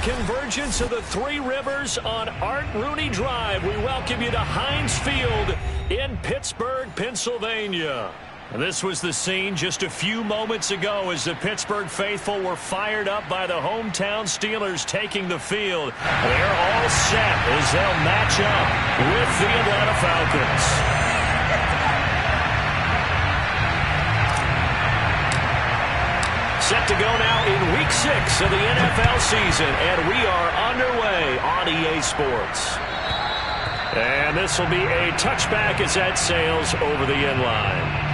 convergence of the Three Rivers on Art Rooney Drive. We welcome you to Heinz Field in Pittsburgh, Pennsylvania. This was the scene just a few moments ago as the Pittsburgh faithful were fired up by the hometown Steelers taking the field. They're all set as they'll match up with the Atlanta Falcons. Set to go now in Week 6 of the NFL season, and we are underway on EA Sports. And this will be a touchback as that sails over the end line.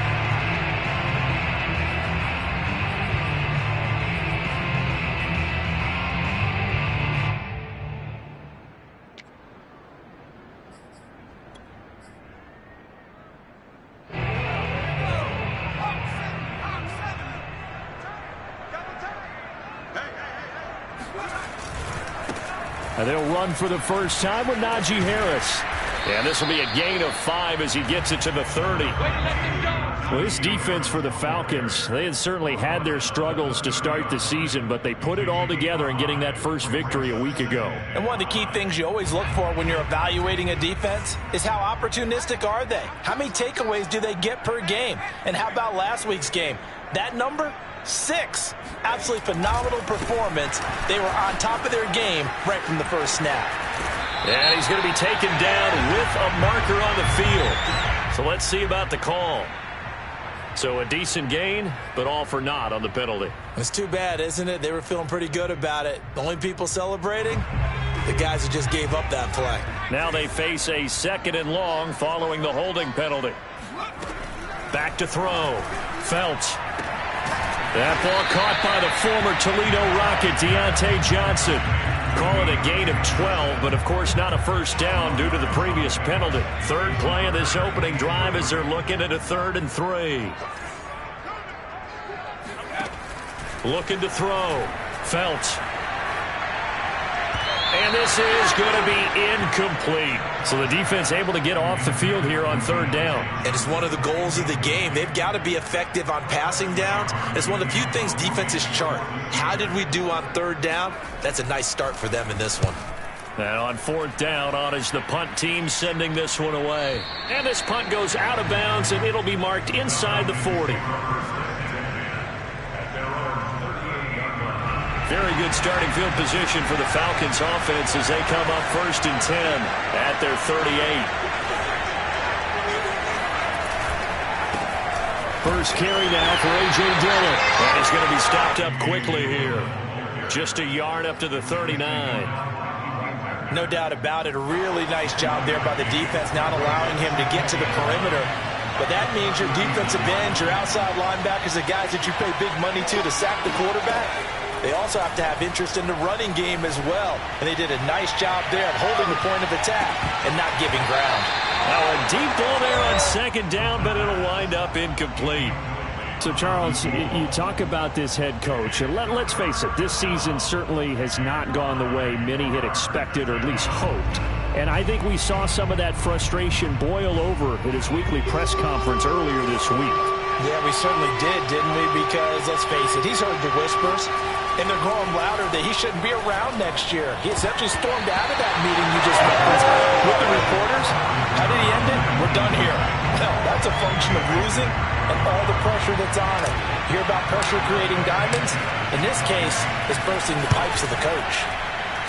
And they'll run for the first time with Najee Harris. And this will be a gain of 5 as he gets it to the 30. Well, this defense for the Falcons, they had certainly had their struggles to start the season, but they put it all together in getting that first victory a week ago. And one of the key things you always look for when you're evaluating a defense is how opportunistic are they? How many takeaways do they get per game? And how about last week's game? That number? 6. Absolutely phenomenal performance. They were on top of their game right from the first snap. And he's going to be taken down with a marker on the field. So let's see about the call. So a decent gain, but all for naught on the penalty. It's too bad, isn't it? They were feeling pretty good about it. The only people celebrating? The guys who just gave up that play. Now they face a 2nd and long following the holding penalty. Back to throw. Phelps. That ball caught by the former Toledo Rocket, Deontay Johnson. Call it a gain of 12, but of course not a first down due to the previous penalty. Third play of this opening drive as they're looking at a 3rd and 3. Looking to throw. Phelps. And this is going to be incomplete. So the defense able to get off the field here on 3rd down. And it's one of the goals of the game. They've got to be effective on passing downs. It's one of the few things defenses chart. How did we do on 3rd down? That's a nice start for them in this one. And on 4th down, on is the punt team sending this one away. And this punt goes out of bounds, and it'll be marked inside the 40. Very good starting field position for the Falcons offense as they come up 1st and 10 at their 38. First carry now for A.J. Dillon. And he's going to be stopped up quickly here. Just a yard up to the 39. No doubt about it. A really nice job there by the defense, not allowing him to get to the perimeter. But that means your defensive ends, your outside linebackers, the guys that you pay big money to sack the quarterback, they also have to have interest in the running game as well. And they did a nice job there of holding the point of attack and not giving ground. Now a deep ball there on 2nd down, but it'll wind up incomplete. So, Charles, you talk about this head coach. And let's face it, this season certainly has not gone the way many had expected or at least hoped. And I think we saw some of that frustration boil over at his weekly press conference earlier this week. Yeah, we certainly did, didn't we? Because, let's face it, he's heard the whispers, and they're growing louder that he shouldn't be around next year. He essentially stormed out of that meeting you just referenced with the reporters. How did he end it? We're done here. Well, that's a function of losing and all the pressure that's on him. Hear about pressure creating diamonds? In this case, it's bursting the pipes of the coach.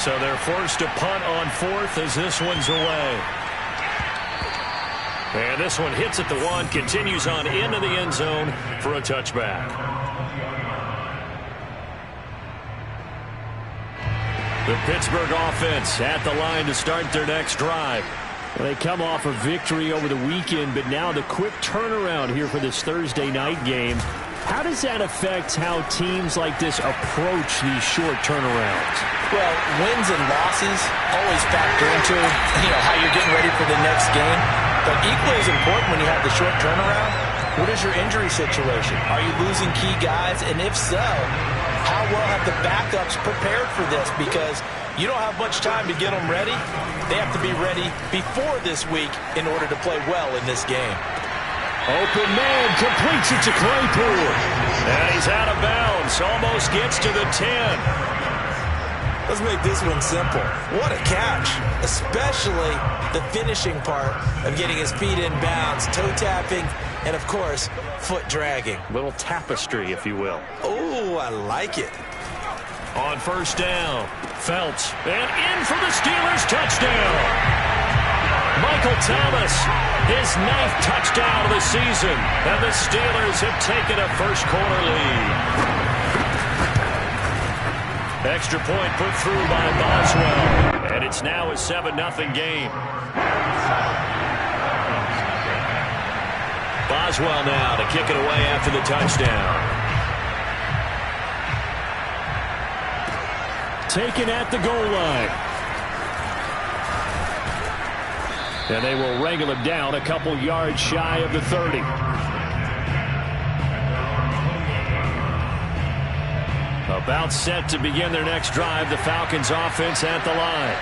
So they're forced to punt on 4th as this one's away. And this one hits at the 1, continues on into the end zone for a touchback. The Pittsburgh offense at the line to start their next drive. Well, they come off a victory over the weekend, but now the quick turnaround here for this Thursday night game. How does that affect how teams like this approach these short turnarounds? Well, wins and losses always factor into, how you're getting ready for the next game. But equally as important when you have the short turnaround, what is your injury situation? Are you losing key guys? And if so, how well have the backups prepared for this? Because you don't have much time to get them ready. They have to be ready before this week in order to play well in this game. Open man completes it to Claypool. And he's out of bounds. Almost gets to the 10. Let's make this one simple. What a catch, especially the finishing part of getting his feet in bounds, toe tapping, and, of course, foot dragging. Little tapestry, if you will. Oh, I like it. On first down, Felts, and in for the Steelers touchdown. Michael Thomas, his 9th touchdown of the season, and the Steelers have taken a first-quarter lead. Extra point put through by Boswell, and it's now a 7-0 game. Boswell now to kick it away after the touchdown. Taken at the goal line. And they will wrangle him down a couple yards shy of the 30. About set to begin their next drive, the Falcons offense at the line.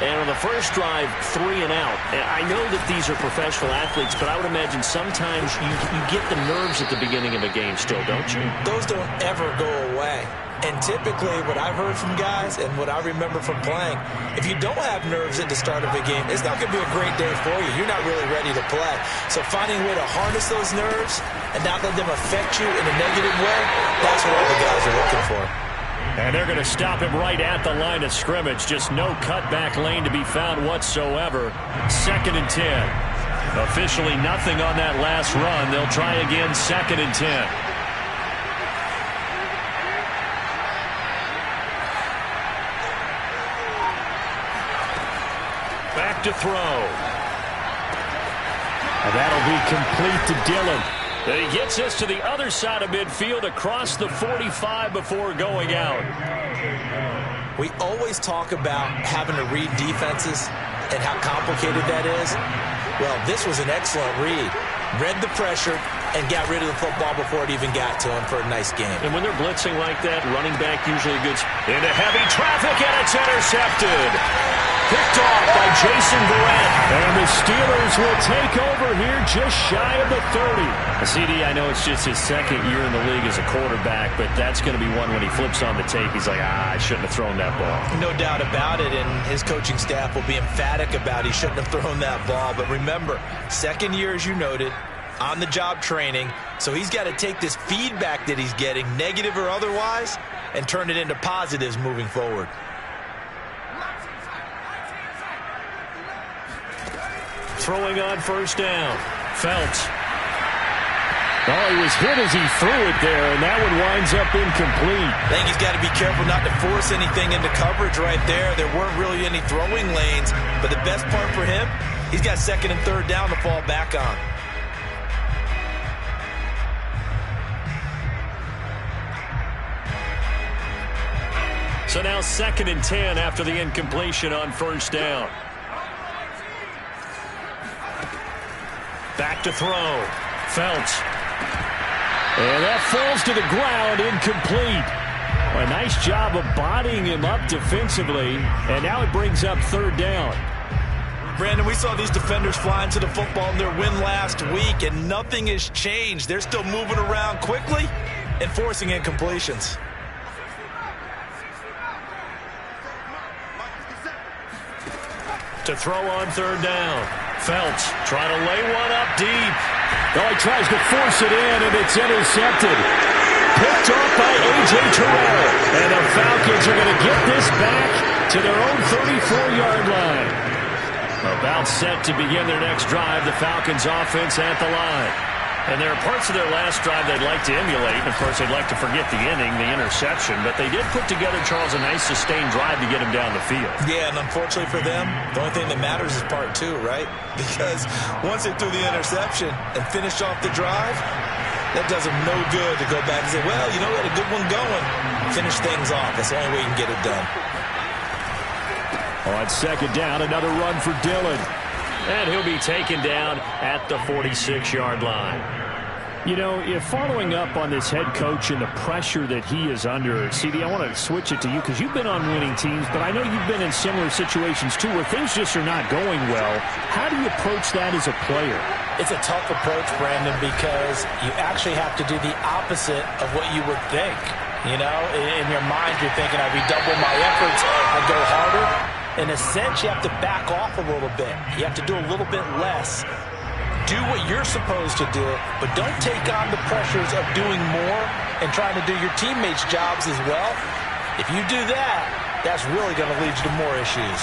And on the first drive, 3 and out. And I know that these are professional athletes, but I would imagine sometimes you get the nerves at the beginning of a game still, don't you? Those don't ever go away. And typically what I've heard from guys and what I remember from playing, if you don't have nerves at the start of a game, it's not going to be a great day for you. You're not really ready to play. So finding a way to harness those nerves and not let them affect you in a negative way, that's what all the guys are looking for. And they're going to stop him right at the line of scrimmage. Just no cutback lane to be found whatsoever. 2nd and 10. Officially nothing on that last run. They'll try again 2nd and 10. Back to throw. And that'll be complete to Dillon. And he gets us to the other side of midfield across the 45 before going out. We always talk about having to read defenses and how complicated that is. Well, this was an excellent read. Read the pressure and got rid of the football before it even got to him for a nice game. And when they're blitzing like that, running back usually gets into heavy traffic, and it's intercepted. Picked off by Jason Verrett. And the Steelers will take over here just shy of the 30. CD, I know it's just his 2nd year in the league as a quarterback, but that's going to be one when he flips on the tape. He's like, I shouldn't have thrown that ball. No doubt about it, and his coaching staff will be emphatic about he shouldn't have thrown that ball. But remember, 2nd year, as you noted, on-the-job training, so he's got to take this feedback that he's getting, negative or otherwise, and turn it into positives moving forward. Throwing on first down. Felts. Oh, he was hit as he threw it there, and that one winds up incomplete. I think he's got to be careful not to force anything into coverage right there. There weren't really any throwing lanes, but the best part for him, he's got 2nd and 3rd down to fall back on. So now 2nd and 10 after the incompletion on first down. Back to throw. Felts. And that falls to the ground, incomplete. A nice job of bodying him up defensively, and now it brings up 3rd down. Brandon, we saw these defenders flying to the football in their win last week, and nothing has changed. They're still moving around quickly and forcing incompletions. To throw on 3rd down. Felts trying to lay one up deep. Oh, he tries to force it in, and it's intercepted. Picked off by A.J. Terrell. And the Falcons are going to get this back to their own 34-yard line. About set to begin their next drive, the Falcons offense at the line. And there are parts of their last drive they'd like to emulate. Of course, they'd like to forget the inning, the interception. But they did put together, Charles, a nice sustained drive to get him down the field. Yeah, and unfortunately for them, the only thing that matters is part 2, right? Because once they threw the interception and finished off the drive, that does them no good to go back and say, well, you know, we had a good one going. Finish things off. That's the only way you can get it done. On 2nd down, another run for Dillon. And he'll be taken down at the 46-yard line. You know, following up on this head coach and the pressure that he is under, CD, I want to switch it to you because you've been on winning teams, but I know you've been in similar situations too where things just are not going well. How do you approach that as a player? It's a tough approach, Brandon, because you actually have to do the opposite of what you would think. You know, in your mind, you're thinking, I redouble my efforts, I go harder. In a sense, you have to back off a little bit. You have to do a little bit less. Do what you're supposed to do, but don't take on the pressures of doing more and trying to do your teammates' jobs as well. If you do that, that's really going to lead you to more issues.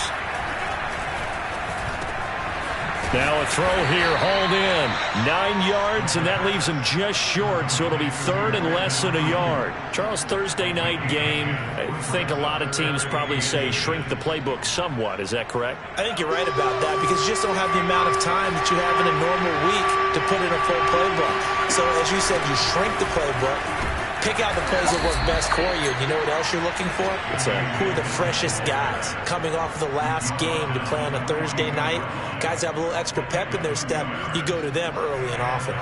Now a throw here, hauled in. 9 yards, and that leaves him just short, so it'll be third and less than a yard. Charles, Thursday night game, I think a lot of teams probably say shrink the playbook somewhat. Is that correct? I think you're right about that because you just don't have the amount of time that you have in a normal week to put in a full playbook. So as you said, you shrink the playbook. Pick out the plays that work best for you. And you know what else you're looking for? What's that? Who are the freshest guys coming off the last game to play on a Thursday night? Guys have a little extra pep in their step. You go to them early and often.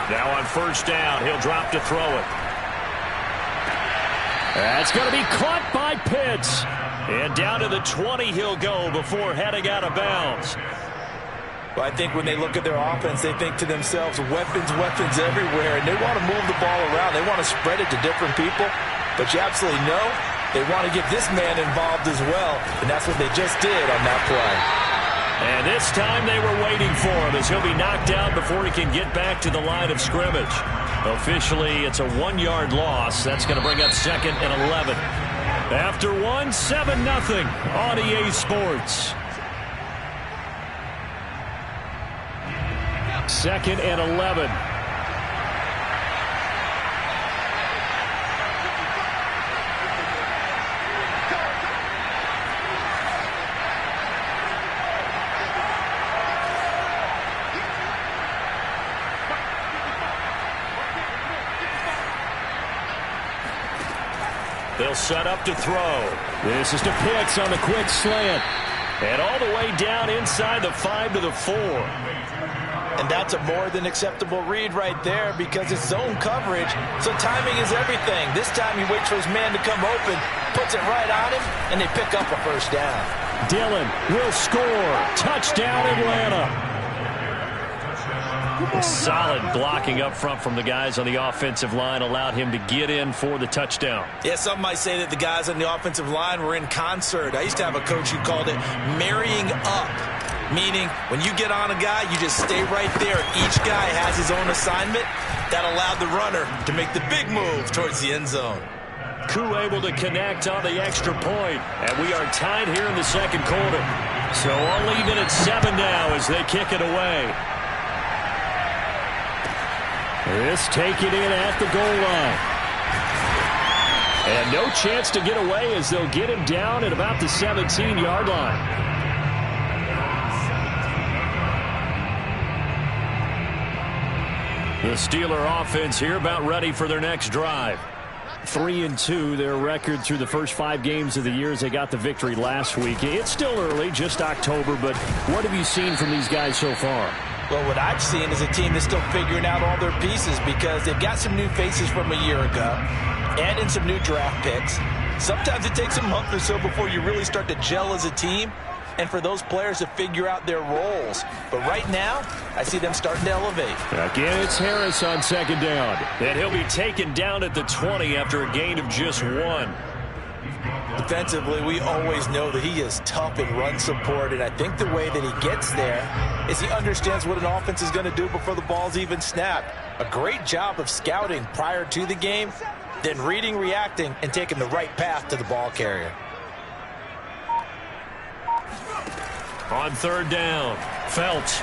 Now on first down, he'll drop to throw it. That's going to be caught by Pitts. And down to the 20 he'll go before heading out of bounds. Well, I think when they look at their offense, they think to themselves, weapons everywhere, and they want to move the ball around. They want to spread it to different people. But you absolutely know they want to get this man involved as well, and that's what they just did on that play. And this time they were waiting for him as he'll be knocked out before he can get back to the line of scrimmage. Officially, it's a 1-yard loss. That's going to bring up second and 11. After 7-0 on EA Sports. Second and 11. They'll set up to throw. This is to Pitts on the quick slant. And all the way down inside the 5 to the 4. And that's a more than acceptable read right there because it's zone coverage, so timing is everything. This time he waits for his man to come open, puts it right on him, and they pick up a first down. Dillon will score. Touchdown, Atlanta. Solid blocking up front from the guys on the offensive line allowed him to get in for the touchdown. Yeah, some might say that the guys on the offensive line were in concert. I used to have a coach who called it marrying up, meaning when you get on a guy, you just stay right there. Each guy has his own assignment. That allowed the runner to make the big move towards the end zone. Koo able to connect on the extra point, and we are tied here in the second quarter. So all even at 7 now as they kick it away. This taken in at the goal line. And no chance to get away as they'll get him down at about the 17-yard line. The Steeler offense here about ready for their next drive. 3-2, their record through the first 5 games of the year as they got the victory last week. It's still early, just October, but what have you seen from these guys so far? Well, what I've seen is a team that's still figuring out all their pieces because they've got some new faces from a year ago and in some new draft picks. Sometimes it takes a month or so before you really start to gel as a team and for those players to figure out their roles. But right now, I see them starting to elevate. Again, it's Harris on second down. And he'll be taken down at the 20 after a gain of just 1. Defensively, we always know that he is tough in run support, and I think the way that he gets there is he understands what an offense is going to do before the ball's even snapped. A great job of scouting prior to the game, then reading, reacting, and taking the right path to the ball carrier. On third down, Phelps.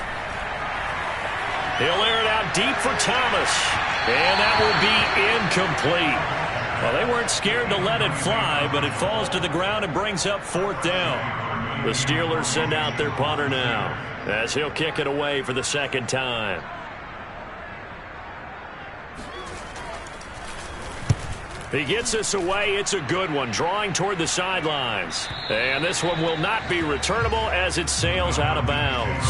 He'll air it out deep for Thomas, and that will be incomplete. Well, they weren't scared to let it fly, but it falls to the ground and brings up 4th down. The Steelers send out their punter now as he'll kick it away for the second time. He gets us away. It's a good one, drawing toward the sidelines. And this one will not be returnable as it sails out of bounds.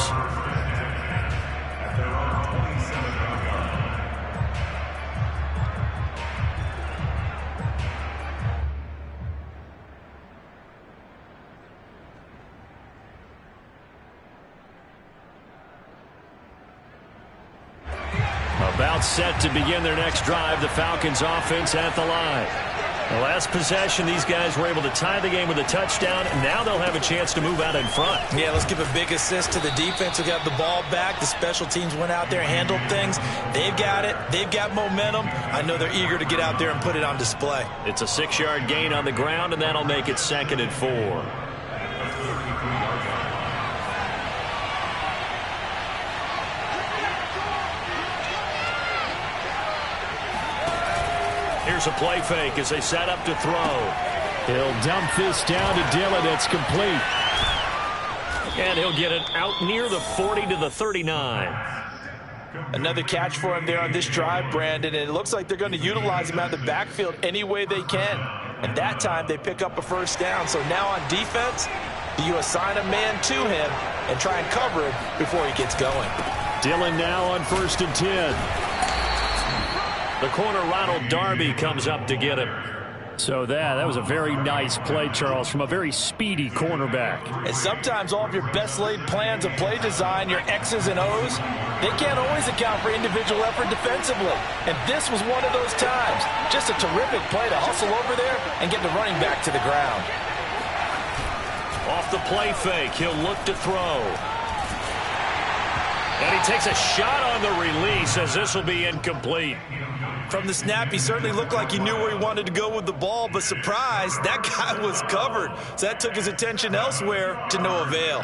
About set to begin their next drive, the Falcons offense at the line. The last possession, these guys were able to tie the game with a touchdown. Now they'll have a chance to move out in front. Yeah, let's give a big assist to the defense who got the ball back. The special teams went out there and handled things. They've got it. They've got momentum. I know they're eager to get out there and put it on display. It's a 6-yard gain on the ground, and that'll make it 2nd and 4. Here's a play fake as they set up to throw. He'll dump this down to Dillon. It's complete. And he'll get it out near the 40 to the 39. Another catch for him there on this drive, Brandon, and it looks like they're going to utilize him out of the backfield any way they can. And that time they pick up a first down. So now on defense, do you assign a man to him and try and cover him before he gets going? Dillon now on 1st and 10. The corner, Ronald Darby, comes up to get him. So that was a very nice play, Charles, from a very speedy cornerback. And sometimes all of your best laid plans of play design, your X's and O's, they can't always account for individual effort defensively. And this was one of those times. Just a terrific play to hustle over there and get the running back to the ground. Off the play fake, he'll look to throw. And he takes a shot on the release as this will be incomplete. From the snap, he certainly looked like he knew where he wanted to go with the ball, but surprise, that guy was covered. So that took his attention elsewhere to no avail.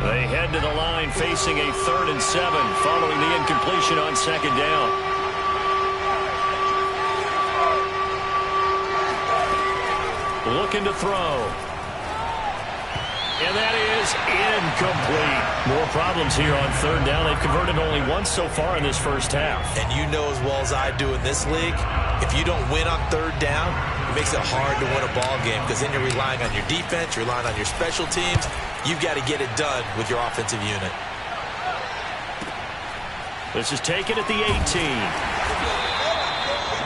They head to the line facing a 3rd and 7 following the incompletion on 2nd down. Looking to throw. And that is incomplete. More problems here on 3rd down. They've converted only once so far in this first half. And you know as well as I do in this league, if you don't win on 3rd down, it makes it hard to win a ball game because then you're relying on your defense, you're relying on your special teams. You've got to get it done with your offensive unit. This is taken at the 18.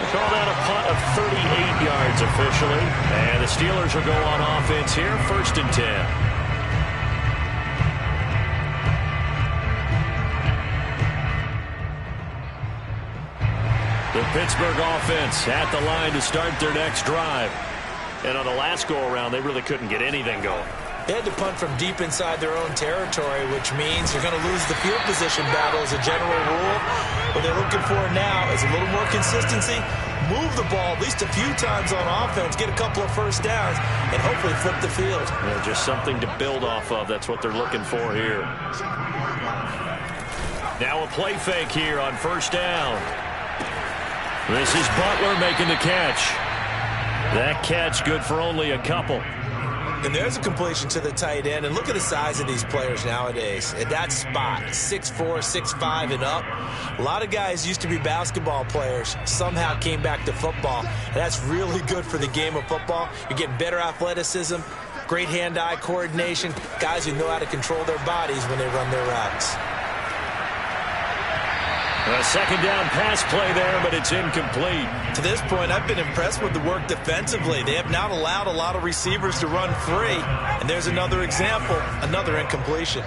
They call that a punt of 38 yards officially. And the Steelers will go on offense here, 1st and 10. The Pittsburgh offense at the line to start their next drive. And on the last go-around, they really couldn't get anything going. They had to punt from deep inside their own territory, which means you're going to lose the field position battle as a general rule. What they're looking for now is a little more consistency, move the ball at least a few times on offense, get a couple of first downs, and hopefully flip the field. Yeah, just something to build off of. That's what they're looking for here. Now a play fake here on 1st down. This is Butler making the catch. That catch good for only a couple. And there's a completion to the tight end. And look at the size of these players nowadays. At that spot, 6'4", 6'5", and up. A lot of guys used to be basketball players, somehow came back to football. And that's really good for the game of football. You're getting better athleticism, great hand-eye coordination, guys who know how to control their bodies when they run their routes. A 2nd down pass play there, but it's incomplete. To this point, I've been impressed with the work defensively. They have not allowed a lot of receivers to run free. And there's another example, another incompletion.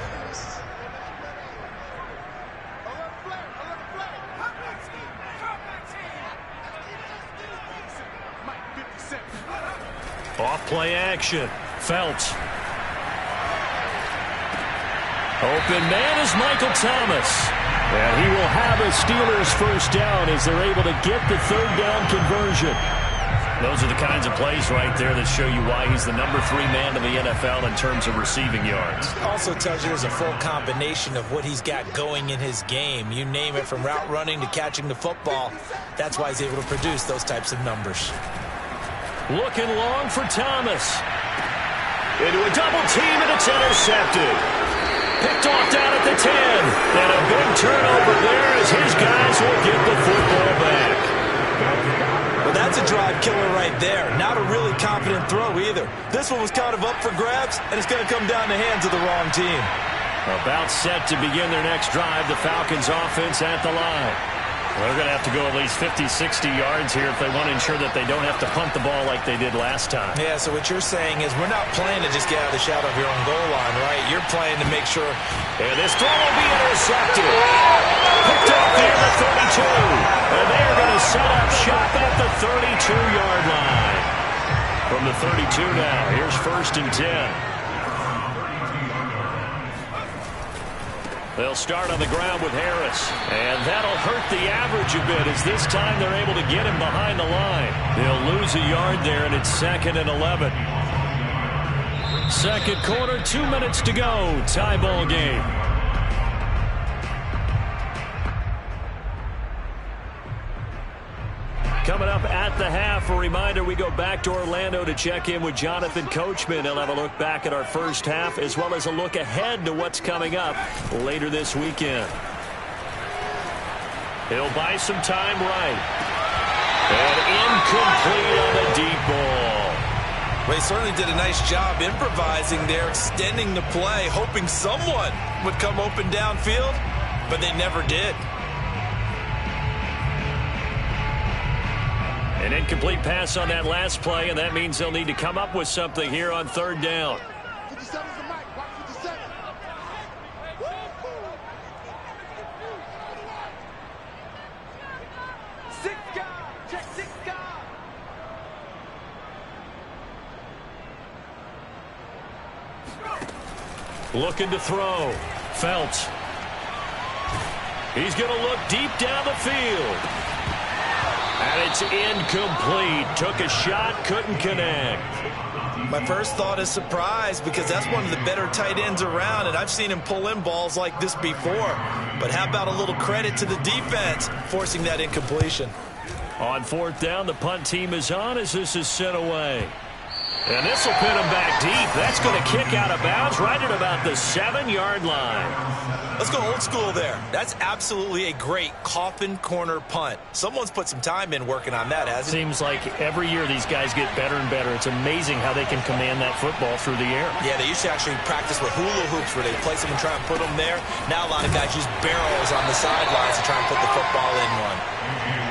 Off play action. Phelps. Open man is Michael Thomas. And he will have a Steelers first down as they're able to get the 3rd down conversion. Those are the kinds of plays right there that show you why he's the number 3 man in the NFL in terms of receiving yards. Also tells you there's a full combination of what he's got going in his game. You name it, from route running to catching the football. That's why he's able to produce those types of numbers. Looking long for Thomas. Into a double team, and it's intercepted. Picked off down at the 10. And a big turnover there as his guys will get the football back. Well, that's a drive killer right there. Not a really confident throw either. This one was kind of up for grabs, and it's going to come down the hands of the wrong team. About set to begin their next drive, the Falcons offense at the line. They're going to have to go at least 50, 60 yards here if they want to ensure that they don't have to punt the ball like they did last time. Yeah, so what you're saying is we're not playing to just get out of the shadow of your own goal line, right? You're playing to make sure. And this throw will be intercepted. Picked off near the 32. And they are going to set up shop at the 32-yard line. From the 32 now, here's 1st and 10. They'll start on the ground with Harris. And that'll hurt the average a bit as this time they're able to get him behind the line. They'll lose a yard there, and it's 2nd and 11. Second quarter, 2 minutes to go. Tie ball game. Coming up at the half, a reminder, we go back to Orlando to check in with Jonathan Coachman. He'll have a look back at our first half as well as a look ahead to what's coming up later this weekend. He'll buy some time right. And incomplete on the deep ball. Well, he certainly did a nice job improvising there, extending the play, hoping someone would come open downfield, but they never did. An incomplete pass on that last play, and that means they'll need to come up with something here on 3rd down. 57's the mic. Watch 57. Six guard. Check 6 guard. Looking to throw. Felts. He's going to look deep down the field. And it's incomplete. Took a shot, couldn't connect. My first thought is surprise because that's one of the better tight ends around, and I've seen him pull in balls like this before. But how about a little credit to the defense forcing that incompletion? On 4th down, the punt team is on as this is sent away. And this will pin him back deep. That's going to kick out of bounds right at about the 7-yard line. Let's go old school there. That's absolutely a great coffin corner punt. Someone's put some time in working on that, hasn't it? Seems like every year these guys get better and better. It's amazing how they can command that football through the air. Yeah, they used to actually practice with hula hoops where they place them and try and put them there. Now a lot of guys use barrels on the sidelines to try and put the football in one.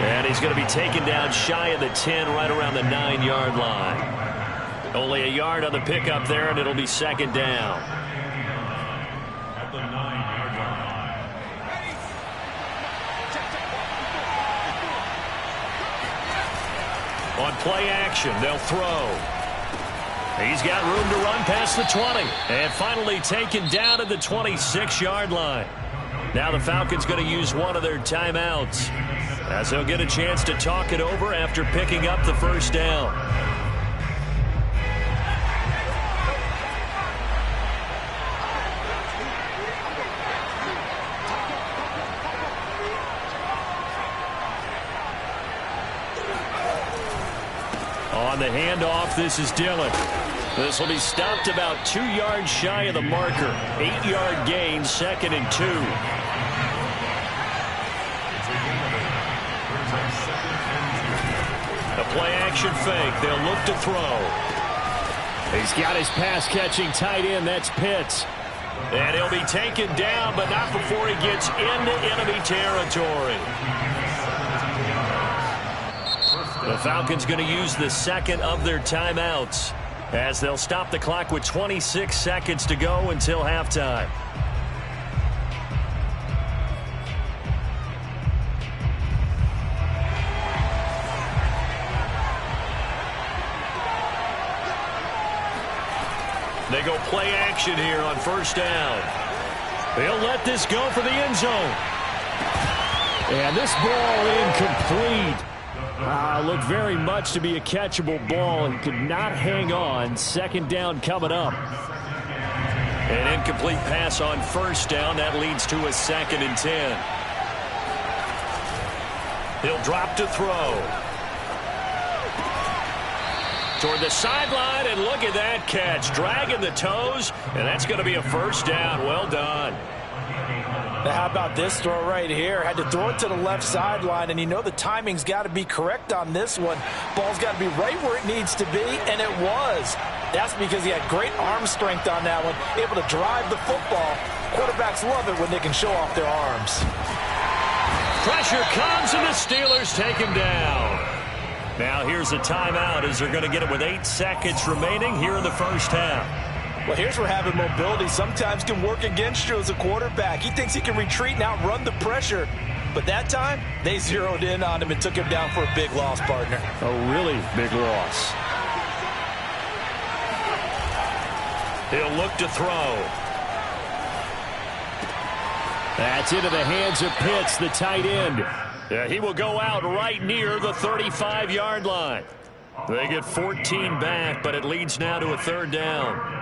And he's going to be taken down shy of the 10, right around the 9-yard line. Only a yard on the pickup there, and it'll be 2nd down. At the 9-yard line. On play action, they'll throw. He's got room to run past the 20. And finally taken down at the 26-yard line. Now the Falcons going to use one of their timeouts, as they'll get a chance to talk it over after picking up the 1st down. On the handoff, this is Dillon. This will be stopped about 2 yards shy of the marker. 8-yard gain, 2nd and 2. A play-action fake. They'll look to throw. He's got his pass-catching tight end. That's Pitts. And he'll be taken down, but not before he gets into enemy territory. The Falcons going to use the 2nd of their timeouts, as they'll stop the clock with 26 seconds to go until halftime. They go play action here on 1st down. They'll let this go for the end zone. And this ball incomplete. Looked very much to be a catchable ball and could not hang on. 2nd down coming up. An incomplete pass on 1st down. That leads to a 2nd and 10. He'll drop to throw. Toward the sideline, and look at that catch. Dragging the toes, and that's going to be a 1st down. Well done. Now, how about this throw right here? Had to throw it to the left sideline, and you know the timing's got to be correct on this one. Ball's got to be right where it needs to be, and it was. That's because he had great arm strength on that one, able to drive the football. Quarterbacks love it when they can show off their arms. Pressure comes, and the Steelers take him down. Now here's a timeout as they're going to get it with 8 seconds remaining here in the first half. Well, here's where having mobility sometimes can work against you as a quarterback. He thinks he can retreat and outrun the pressure. But that time, they zeroed in on him and took him down for a big loss, partner. A really big loss. He'll look to throw. That's into the hands of Pitts, the tight end. Yeah, he will go out right near the 35-yard line. They get 14 back, but it leads now to a 3rd down.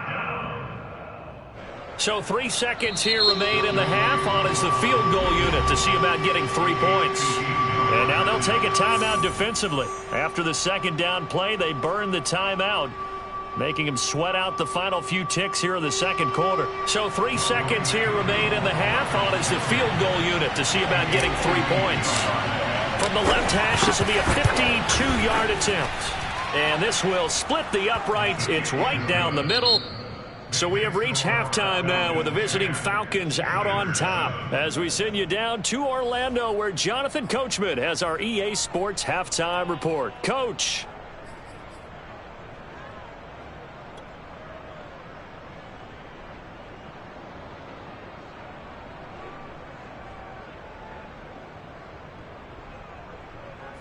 So 3 seconds here remain in the half. On is the field goal unit to see about getting 3 points. And now they'll take a timeout defensively. After the 2nd down play, they burn the timeout, making him sweat out the final few ticks here in the 2nd quarter. So 3 seconds here remain in the half. On is the field goal unit to see about getting 3 points. From the left hash, this will be a 52-yard attempt. And this will split the uprights. It's right down the middle. So we have reached halftime now with the visiting Falcons out on top as we send you down to Orlando where Jonathan Coachman has our EA Sports halftime report. Coach.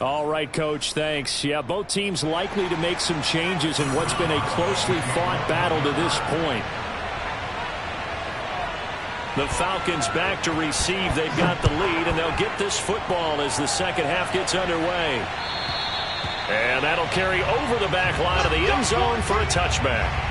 All right, Coach, thanks. Yeah, both teams likely to make some changes in what's been a closely fought battle to this point. The Falcons back to receive. They've got the lead, and they'll get this football as the 2nd half gets underway. And that'll carry over the back line of the end zone for a touchback.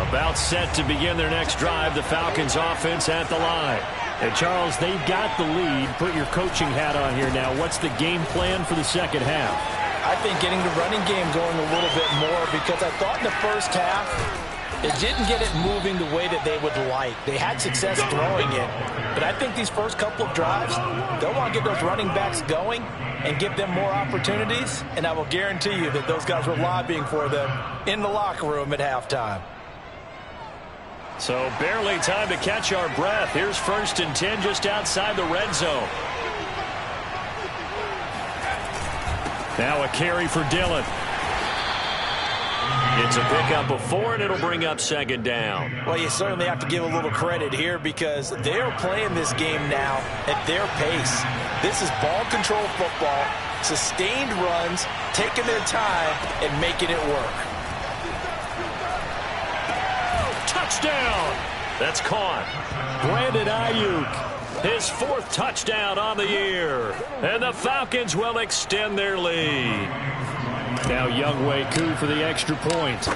About set to begin their next drive, the Falcons offense at the line. And Charles, they've got the lead. Put your coaching hat on here now. What's the game plan for the 2nd half? I think getting the running game going a little bit more because I thought in the first half it didn't get it moving the way that they would like. They had success throwing it, but I think these first couple of drives, they'll want to get those running backs going and give them more opportunities, and I will guarantee you that those guys were lobbying for them in the locker room at halftime. So barely time to catch our breath. Here's 1st and 10 just outside the red zone. Now a carry for Dillon. It's a pickup of 4, and it'll bring up 2nd down. Well, you certainly have to give a little credit here because they're playing this game now at their pace. This is ball control football, sustained runs, taking their time, and making it work. Touchdown! That's caught. Brandon Ayuk, his 4th touchdown on the year. And the Falcons will extend their lead. Now Younghoe Koo for the extra point.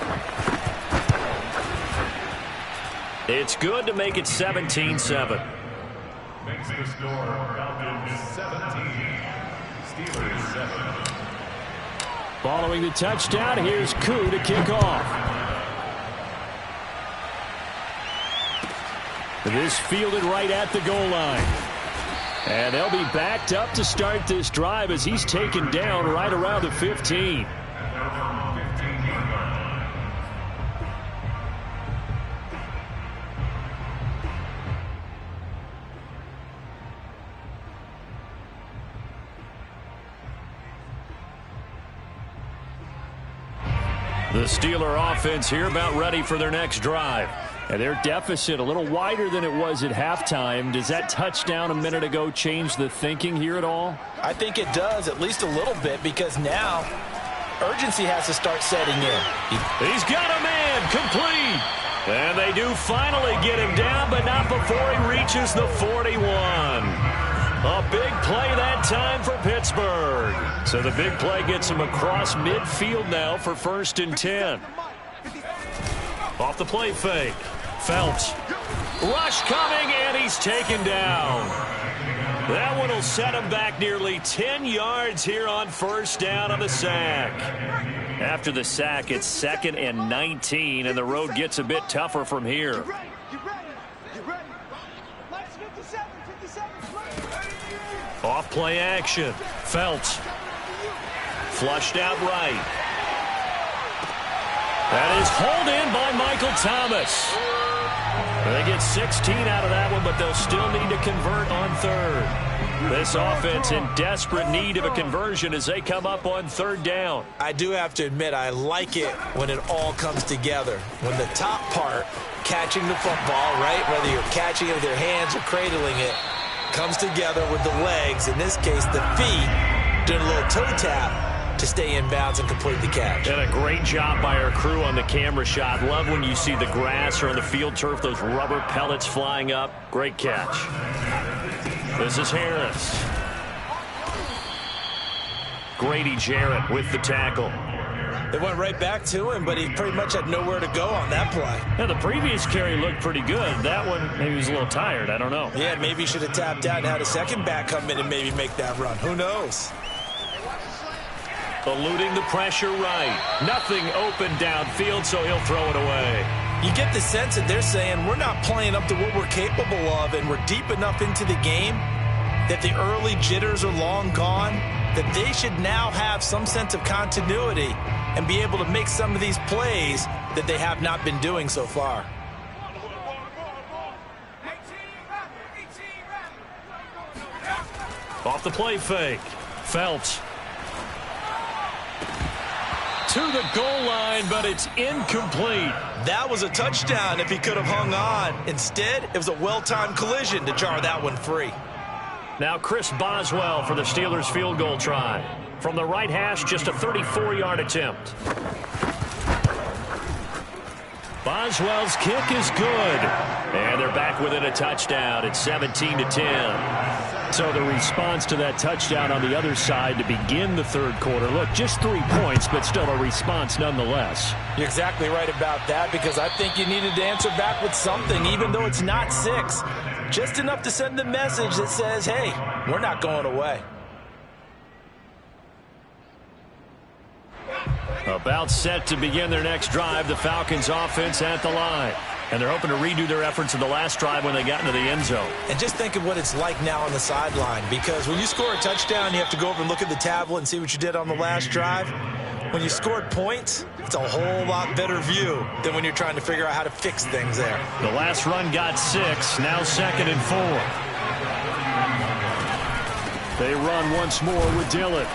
It's good to make it 17-7. Makes the score Falcons 17, Steelers 7. Following the touchdown, here's Koo to kick off. This fielded right at the goal line. And they'll be backed up to start this drive as he's taken down right around the 15. The Steeler offense here about ready for their next drive. And their deficit a little wider than it was at halftime. Does that touchdown a minute ago change the thinking here at all? I think it does, at least a little bit, because now urgency has to start setting in. He's got a man complete. And they do finally get him down, but not before he reaches the 41. A big play that time for Pittsburgh. So the big play gets him across midfield now for 1st and 10. Off the play fake. Phelps. Rush coming, and he's taken down. That one will set him back nearly 10 yards here on 1st down on the sack. After the sack, it's 2nd and 19, and the road gets a bit tougher from here. Off play action. Phelps. Flushed out right. That is hauled in by Michael Thomas. They get 16 out of that one, but they'll still need to convert on third. This offense in desperate need of a conversion as they come up on third down. I do have to admit, I like it when it all comes together. When the top part, catching the football, right, whether you're catching it with your hands or cradling it, comes together with the legs, in this case the feet, doing a little toe tap to stay in bounds and complete the catch. And a great job by our crew on the camera shot. Love when you see the grass or on the field turf, those rubber pellets flying up. Great catch. This is Harris. Grady Jarrett with the tackle. They went right back to him, but he pretty much had nowhere to go on that play. Yeah, the previous carry looked pretty good. That one, maybe he was a little tired. I don't know. Yeah, maybe he should have tapped out and had a second back come in and maybe make that run. Who knows? Eluding the pressure right. Nothing open downfield, so he'll throw it away. You get the sense that they're saying we're not playing up to what we're capable of, and we're deep enough into the game that the early jitters are long gone, that they should now have some sense of continuity and be able to make some of these plays that they have not been doing so far. Off the play fake. Phelps. To the goal line, but it's incomplete. That was a touchdown if he could have hung on. Instead, it was a well-timed collision to jar that one free. Now Chris Boswell for the Steelers field goal try. From the right hash, just a 34-yard attempt. Boswell's kick is good. And they're back within a touchdown. It's 17-10. So the response to that touchdown on the other side to begin the third quarter. Look, just 3 points, but still a response nonetheless. You're exactly right about that, because I think you needed to answer back with something, even though it's not 6. Just enough to send the message that says, hey, we're not going away. About set to begin their next drive, the Falcons offense at the line. And they're hoping to redo their efforts in the last drive when they got into the end zone. And just think of what it's like now on the sideline, because when you score a touchdown, you have to go over and look at the tablet and see what you did on the last drive. When you scored points, it's a whole lot better view than when you're trying to figure out how to fix things there. The last run got 6, now 2nd and 4. They run once more with Dillon.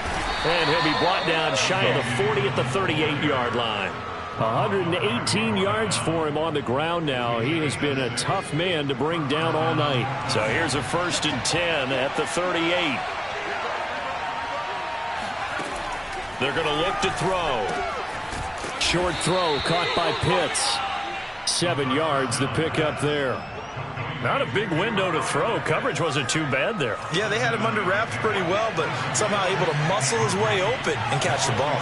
And he'll be brought down shy of the 40 at the 38-yard line. 118 yards for him on the ground now. He has been a tough man to bring down all night. So here's a 1st and 10 at the 38. They're going to look to throw. Short throw caught by Pitts. 7 yards the pickup there. Not a big window to throw. Coverage wasn't too bad there. Yeah, they had him under wraps pretty well, but somehow able to muscle his way open and catch the ball.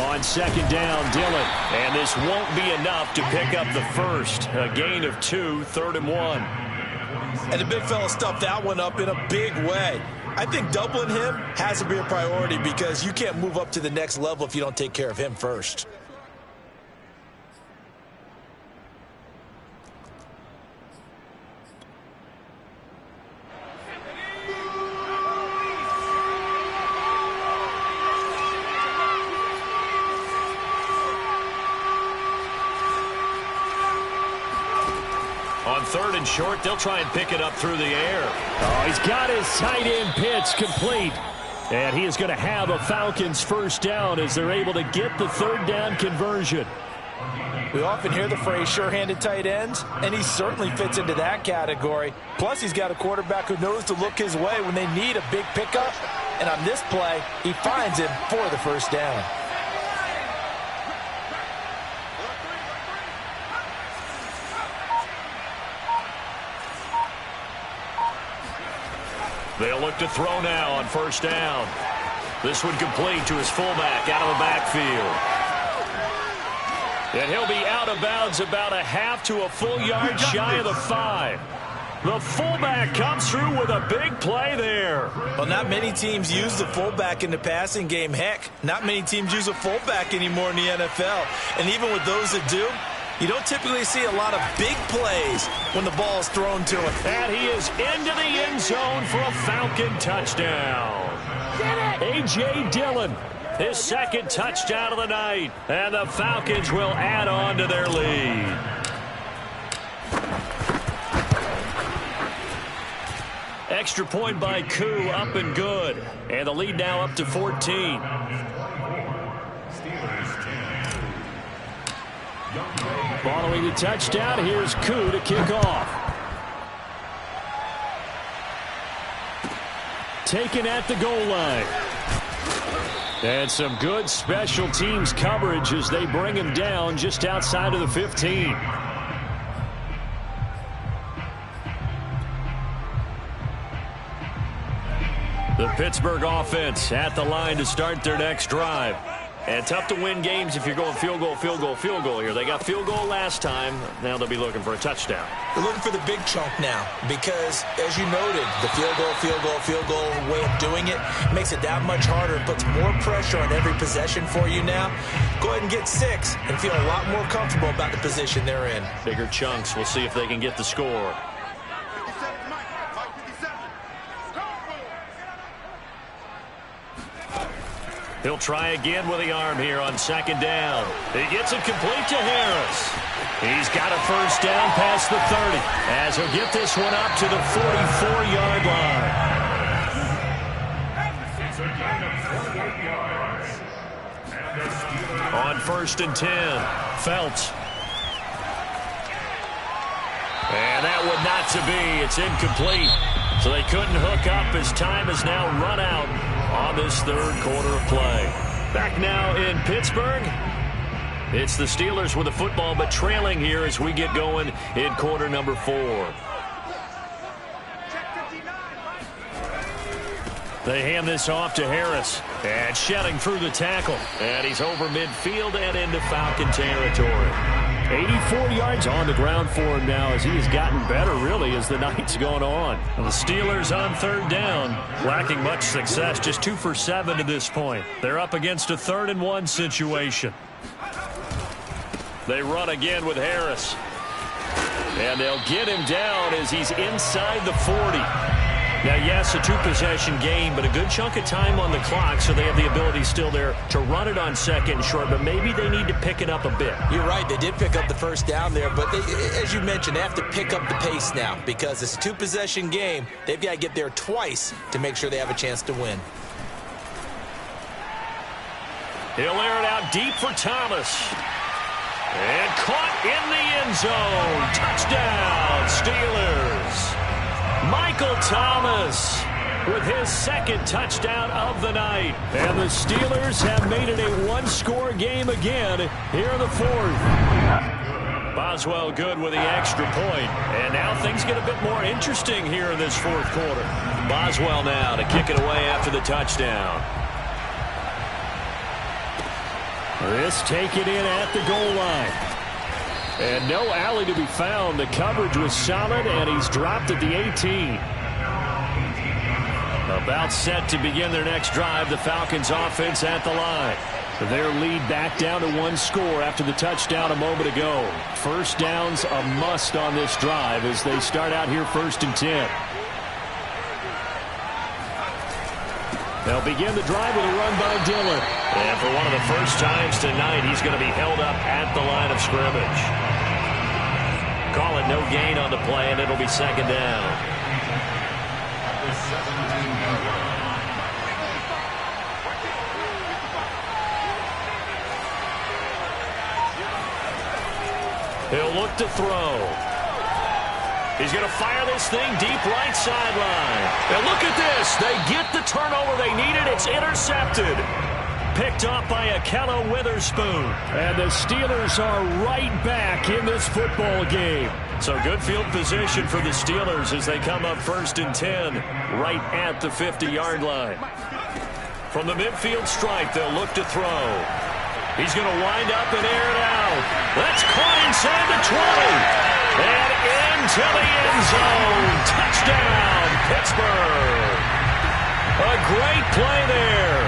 On 2nd down, Dillon. And this won't be enough to pick up the first. A gain of 2, 3rd and 1. And the big fella stuffed that one up in a big way. I think doubling him has to be a priority, because you can't move up to the next level if you don't take care of him first. On 3rd and short, they'll try and pick it up through the air. Oh, he's got his tight end Pitts complete. And he is going to have a Falcons first down as they're able to get the 3rd down conversion. We often hear the phrase sure-handed tight ends, and he certainly fits into that category. Plus, he's got a quarterback who knows to look his way when they need a big pickup. And on this play, he finds him for the first down. They'll look to throw now on 1st down. This one complete to his fullback out of the backfield. And he'll be out of bounds about a half to a full yard shy of the 5. The fullback comes through with a big play there. Well, not many teams use the fullback in the passing game. Heck, not many teams use a fullback anymore in the NFL. And even with those that do, you don't typically see a lot of big plays when the ball is thrown to him. And he is into the end zone for a Falcon touchdown. A.J. Dillon his second touchdown of the night. And the Falcons will add on to their lead. Extra point by Koo, up and good. And the lead now up to 14. Following the touchdown, here's Koo to kick off. Taken at the goal line. And some good special teams coverage as they bring him down just outside of the 15. The Pittsburgh offense at the line to start their next drive. And tough to win games if you're going field goal, field goal, field goal here. They got field goal last time. Now they'll be looking for a touchdown. They're looking for the big chunk now because, as you noted, the field goal, field goal, field goal way of doing it makes it that much harder and puts more pressure on every possession for you now. Go ahead and get 6 and feel a lot more comfortable about the position they're in. Bigger chunks. We'll see if they can get the score. He'll try again with the arm here on second down. He gets it complete to Harris. He's got a first down past the 30 as he'll get this one up to the 44-yard line. On first and 10, Phelps. And that would not to be. It's incomplete. So they couldn't hook up as time has now run out on this third quarter of play. Back now in Pittsburgh. It's the Steelers with the football, but trailing here as we get going in quarter number 4. They hand this off to Harris. And shedding through the tackle. And he's over midfield and into Falcon territory. 84 yards on the ground for him now as he has gotten better, really, as the night's gone on. And the Steelers on third down, lacking much success, just 2 for 7 to this point. They're up against a 3rd and 1 situation. They run again with Harris. And they'll get him down as he's inside the 40. Now, yes, a 2-possession game, but a good chunk of time on the clock, so they have the ability still there to run it on second and short, but maybe they need to pick it up a bit. You're right. They did pick up the first down there, but they, as you mentioned, they have to pick up the pace now because it's a 2-possession game. They've got to get there twice to make sure they have a chance to win. He'll air it out deep for Thomas. And caught in the end zone. Touchdown, Steelers. Michael Thomas with his second touchdown of the night. And the Steelers have made it a 1-score game again here in the 4th. Boswell good with the extra point. And now things get a bit more interesting here in this 4th quarter. Boswell now to kick it away after the touchdown. This taken in at the goal line. And no alley to be found. The coverage was solid, and he's dropped at the 18. About set to begin their next drive. The Falcons offense at the line. Their lead back down to 1 score after the touchdown a moment ago. First down's a must on this drive as they start out here 1st and 10. They'll begin the drive with a run by Dillon. And for one of the first times tonight, he's going to be held up at the line of scrimmage. Call it no gain on the play, and it'll be second down. He'll look to throw. He's going to fire this thing deep right sideline. And look at this. They get the turnover they needed. It's intercepted. Picked up by Ahkello Witherspoon. And the Steelers are right back in this football game. So good field position for the Steelers as they come up 1st and 10 right at the 50-yard line. From the midfield stripe, they'll look to throw. He's going to wind up and air it out. That's caught inside the 20. And into the end zone. Touchdown, Pittsburgh. A great play there.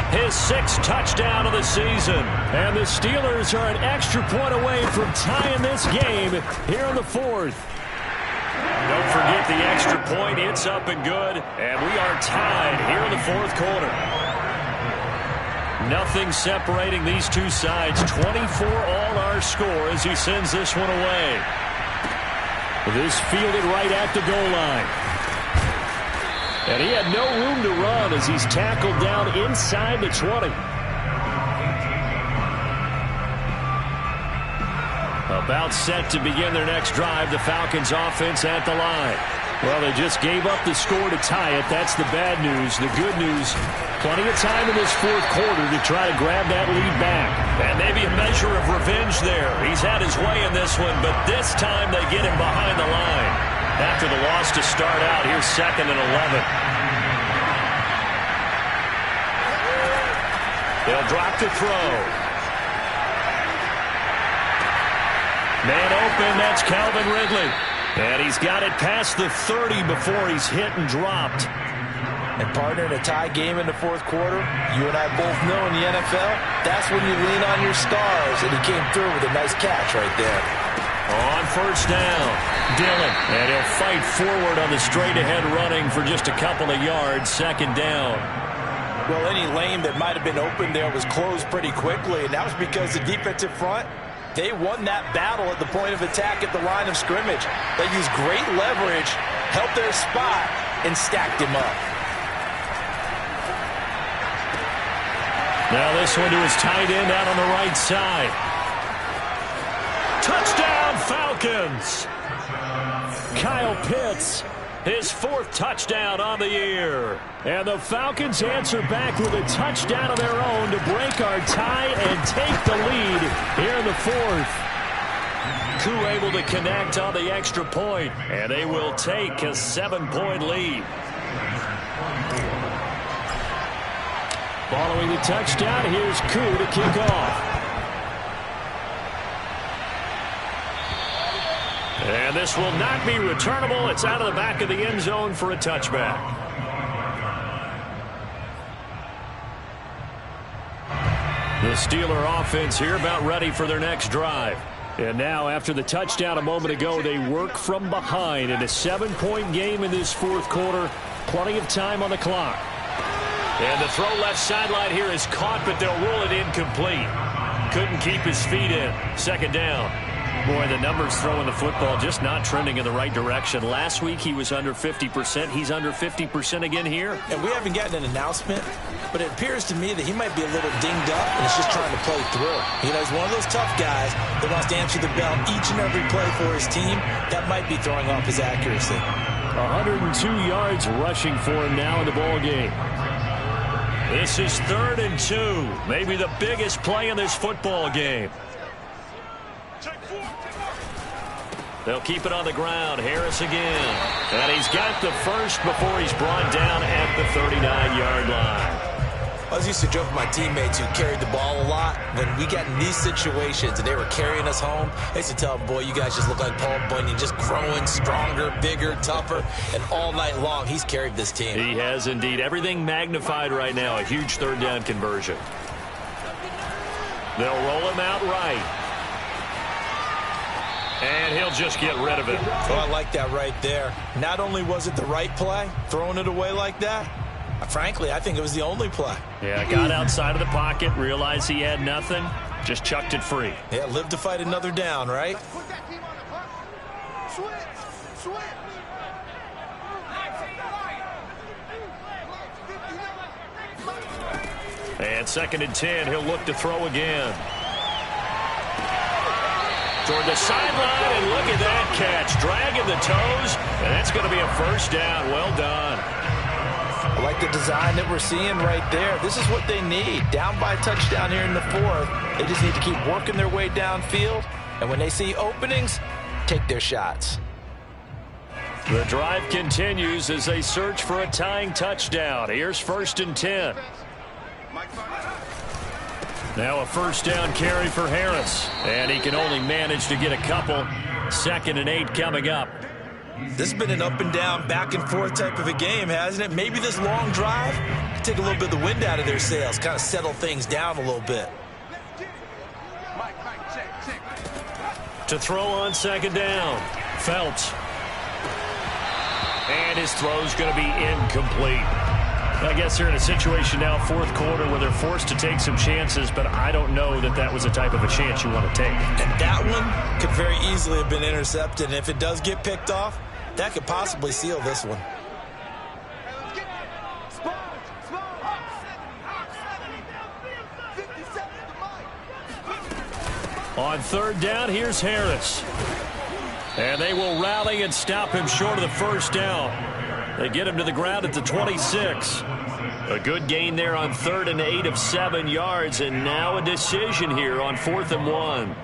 His 6th touchdown of the season. And the Steelers are an extra point away from tying this game here in the 4th. Don't forget the extra point. It's up and good. And we are tied here in the 4th quarter. Nothing separating these two sides. 24 all our score as he sends this one away. This fielded right at the goal line. And he had no room to run as he's tackled down inside the 20. About set to begin their next drive, the Falcons offense at the line. Well, they just gave up the score to tie it. That's the bad news. The good news, plenty of time in this fourth quarter to try to grab that lead back. And maybe a measure of revenge there. He's had his way in this one, but this time they get him behind the line. After the loss to start out, here's 2nd and 11. They'll drop to throw. Man open, that's Calvin Ridley. And he's got it past the 30 before he's hit and dropped. And partner, in a tie game in the fourth quarter, you and I both know in the NFL, that's when you lean on your stars. And he came through with a nice catch right there. On first down, Dillon. And he'll fight forward on the straight-ahead running for just a couple of yards. 2nd down. Well, any lane that might have been open there was closed pretty quickly, and that was because the defensive front, they won that battle at the point of attack at the line of scrimmage. They used great leverage, helped their spot, and stacked him up. Now this one to his tight end out on the right side. Touchdown, Falcons! Kyle Pitts, his 4th touchdown on the year. And the Falcons answer back with a touchdown of their own to break our tie and take the lead here in the 4th. Koo able to connect on the extra point, and they will take a 7-point lead. Following the touchdown, here's Koo to kick off. And this will not be returnable. It's out of the back of the end zone for a touchback. The Steeler offense here about ready for their next drive. And now, after the touchdown a moment ago, they work from behind in a 7-point game in this fourth quarter. Plenty of time on the clock. And the throw left sideline here is caught, but they'll rule it incomplete. Couldn't keep his feet in. 2nd down. Boy, the numbers throwing the football just not trending in the right direction. Last week he was under 50%. He's under 50% again here. And we haven't gotten an announcement, but it appears to me that he might be a little dinged up and is just trying to play through. You know, he's one of those tough guys that wants to answer the bell each and every play for his team. That might be throwing off his accuracy. 102 yards rushing for him now in the ball game. This is 3rd and 2. Maybe the biggest play in this football game. They'll keep it on the ground. Harris again. And he's got the first before he's brought down at the 39-yard line. I was used to joke with my teammates who carried the ball a lot. When we got in these situations and they were carrying us home, I used to tell them, boy, you guys just look like Paul Bunyan, just growing stronger, bigger, tougher. And all night long, he's carried this team. He has indeed. Everything magnified right now. A huge 3rd down conversion. They'll roll him out right. And he'll just get rid of it. Oh, I like that right there. Not only was it the right play, throwing it away like that, frankly, I think it was the only play. Yeah, got outside of the pocket, realized he had nothing, just chucked it free. Yeah, live to fight another down, right? And 2nd and 10, he'll look to throw again. Toward the sideline, and look at that catch. Dragging the toes, and that's going to be a 1st down. Well done. I like the design that we're seeing right there. This is what they need. Down by a touchdown here in the 4th. They just need to keep working their way downfield. And when they see openings, take their shots. The drive continues as they search for a tying touchdown. Here's 1st and 10. Now a 1st down carry for Harris. And he can only manage to get a couple. 2nd and 8 coming up. This has been an up and down, back and forth type of a game, hasn't it? Maybe this long drive can take a little bit of the wind out of their sails, kind of settle things down a little bit. To throw on 2nd down. Phelps. And his throw's going to be incomplete. I guess they're in a situation now, fourth quarter, where they're forced to take some chances, but I don't know that that was the type of a chance you want to take. And that one could very easily have been intercepted. And if it does get picked off, that could possibly seal this one. On third down, here's Harris. And they will rally and stop him short of the first down. They get him to the ground at the 26. A good gain there on 3rd and 8 of 7 yards. And now a decision here on 4th and 1.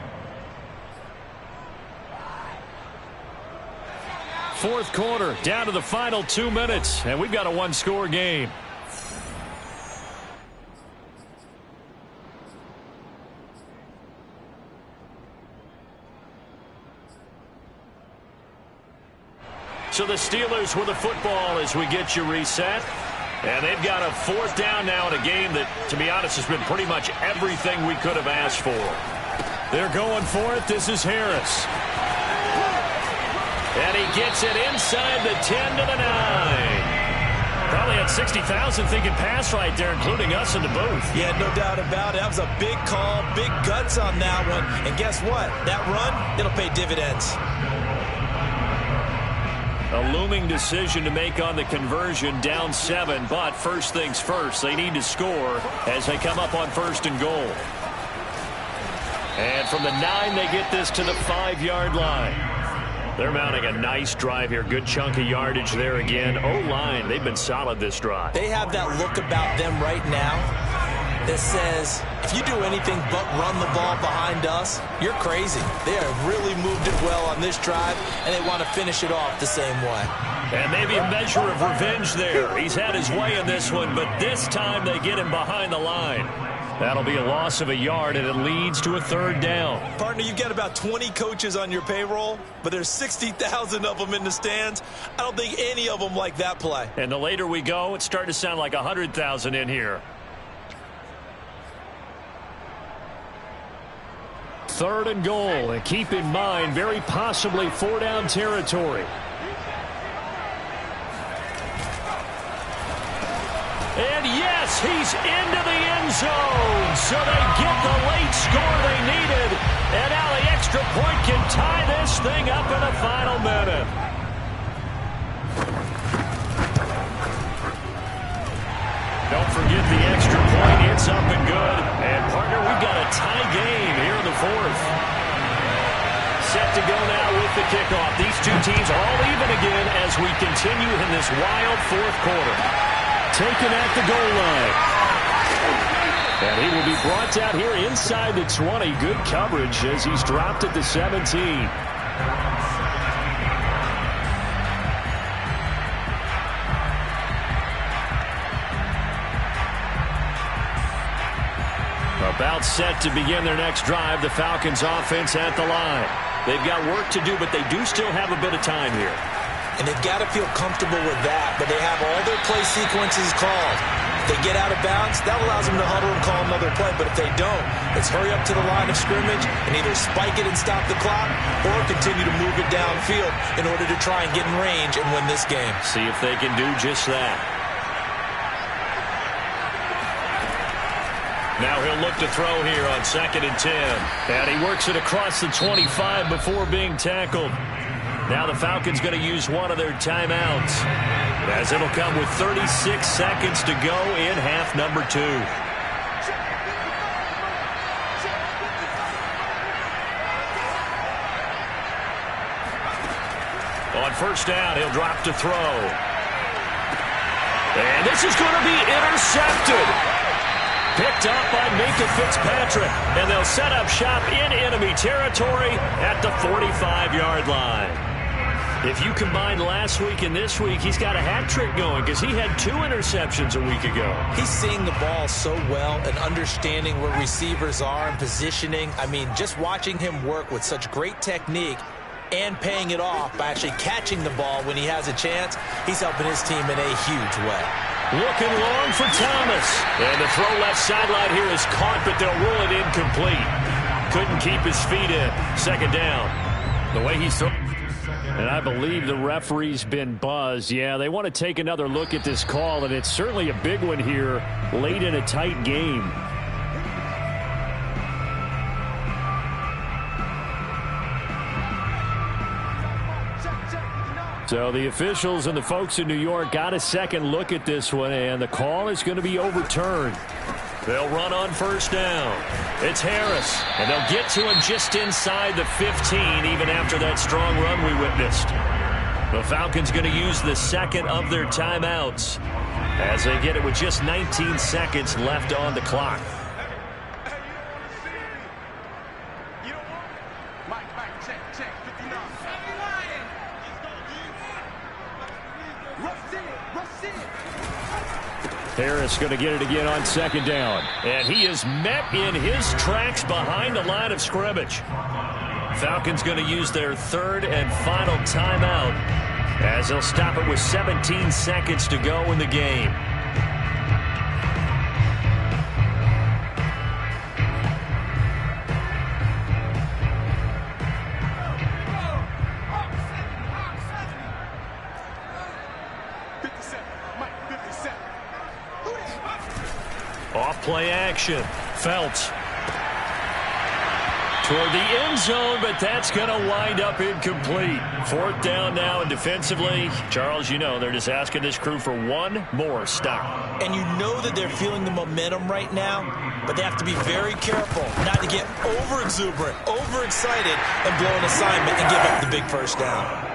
Fourth quarter, down to the final 2 minutes. And we've got a one-score game. So the Steelers with the football as we get you reset. And they've got a 4th down now in a game that, to be honest, has been pretty much everything we could have asked for. They're going for it. This is Harris. And he gets it inside the 10 to the 9. Probably had 60,000 thinking pass right there, including us in the booth. Yeah, no doubt about it. That was a big call, big guts on that one. And guess what? That run, it'll pay dividends. A looming decision to make on the conversion, down 7, but first things first, they need to score as they come up on 1st and goal. And from the 9, they get this to the 5-yard line. They're mounting a nice drive here. Good chunk of yardage there again. O-line, they've been solid this drive. They have that look about them right now that says, if you do anything but run the ball behind us, you're crazy. They have really moved it well on this drive, and they want to finish it off the same way. And maybe a measure of revenge there. He's had his way in this one, but this time they get him behind the line. That'll be a loss of a yard, and it leads to a 3rd down. Partner, you've got about 20 coaches on your payroll, but there's 60,000 of them in the stands. I don't think any of them like that play. And the later we go, it's starting to sound like 100,000 in here. 3rd and goal, and keep in mind, very possibly 4-down territory. And yes, he's into the end zone. So they get the late score they needed. And now the extra point can tie this thing up in the final minute. Don't forget the extra point. It's up and good. And, partner, we've got a tie game here in the 4th. Set to go now with the kickoff. These two teams are all even again as we continue in this wild 4th quarter. Taken at the goal line. And he will be brought down here inside the 20. Good coverage as he's dropped at the 17. About set to begin their next drive. The Falcons offense at the line. They've got work to do, but they do still have a bit of time here. And they've got to feel comfortable with that, but they have all their play sequences called. If they get out of bounds, that allows them to huddle and call another play. But if they don't, it's hurry up to the line of scrimmage and either spike it and stop the clock or continue to move it downfield in order to try and get in range and win this game. See if they can do just that. Now he'll look to throw here on 2nd and 10. And he works it across the 25 before being tackled. Now the Falcons going to use one of their timeouts, as it'll come with 36 seconds to go in half number 2. On 1st down, he'll drop to throw. And this is going to be intercepted. Picked up by Minkah Fitzpatrick. And they'll set up shop in enemy territory at the 45-yard line. If you combine last week and this week, he's got a hat trick going because he had 2 interceptions a week ago. He's seeing the ball so well and understanding where receivers are and positioning. I mean, just watching him work with such great technique and paying it off by actually catching the ball when he has a chance, he's helping his team in a huge way. Looking long for Thomas. And the throw left sideline here is caught, but they'll rule it incomplete. Couldn't keep his feet in. 2nd down. The way he's throwing. And I believe the referee's been buzzed. Yeah, they want to take another look at this call, and it's certainly a big one here late in a tight game. So the officials and the folks in New York got a second look at this one, and the call is going to be overturned. They'll run on first down. It's Harris, and they'll get to him just inside the 15, even after that strong run we witnessed. The Falcons going to use the second of their timeouts as they get it with just 19 seconds left on the clock. Harris going to get it again on second down. And he is met in his tracks behind the line of scrimmage. Falcons going to use their third and final timeout as they'll stop it with 17 seconds to go in the game. Off play action. Felts toward the end zone, but that's going to wind up incomplete. Fourth down now, and defensively, Charles, you know, they're just asking this crew for one more stop. And you know that they're feeling the momentum right now, but they have to be very careful not to get over-exuberant, overexcited, and blow an assignment and give up the big first down.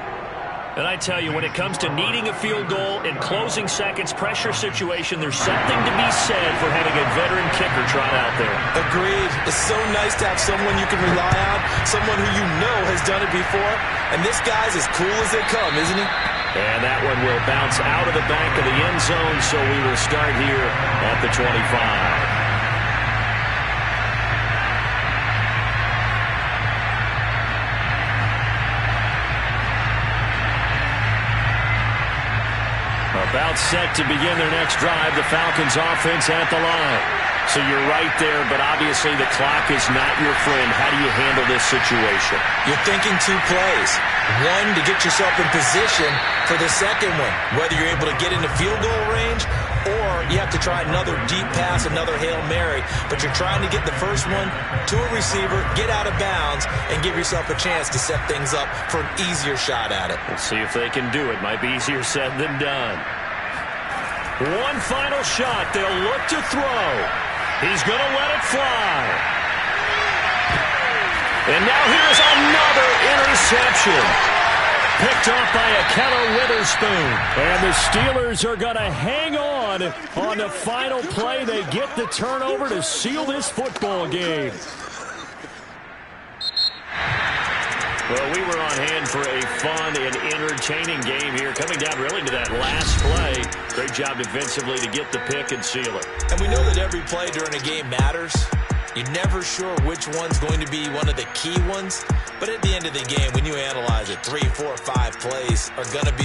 And I tell you, when it comes to needing a field goal in closing seconds, pressure situation, there's something to be said for having a veteran kicker trot out there. Agreed. It's so nice to have someone you can rely on, someone who you know has done it before. And this guy's as cool as they come, isn't he? And that one will bounce out of the back of the end zone, so we will start here at the 25. About set to begin their next drive, the Falcons offense at the line. So you're right there, but obviously the clock is not your friend. How do you handle this situation? You're thinking two plays. One, to get yourself in position for the second one, whether you're able to get into field goal range or you have to try another deep pass, another Hail Mary. But you're trying to get the first one to a receiver, get out of bounds, and give yourself a chance to set things up for an easier shot at it. We'll see if they can do it. Might be easier said than done. One final shot. They'll look to throw. He's going to let it fly. And now here's another interception. Picked off by Ahkello Witherspoon. And the Steelers are going to hang on the final play. They get the turnover to seal this football game. Well, we were on hand for a fun and entertaining game here. Coming down really to that last play. Great job defensively to get the pick and seal it. And we know that every play during a game matters. You're never sure which one's going to be one of the key ones. But at the end of the game, when you analyze it, 3, 4, 5 plays are going to be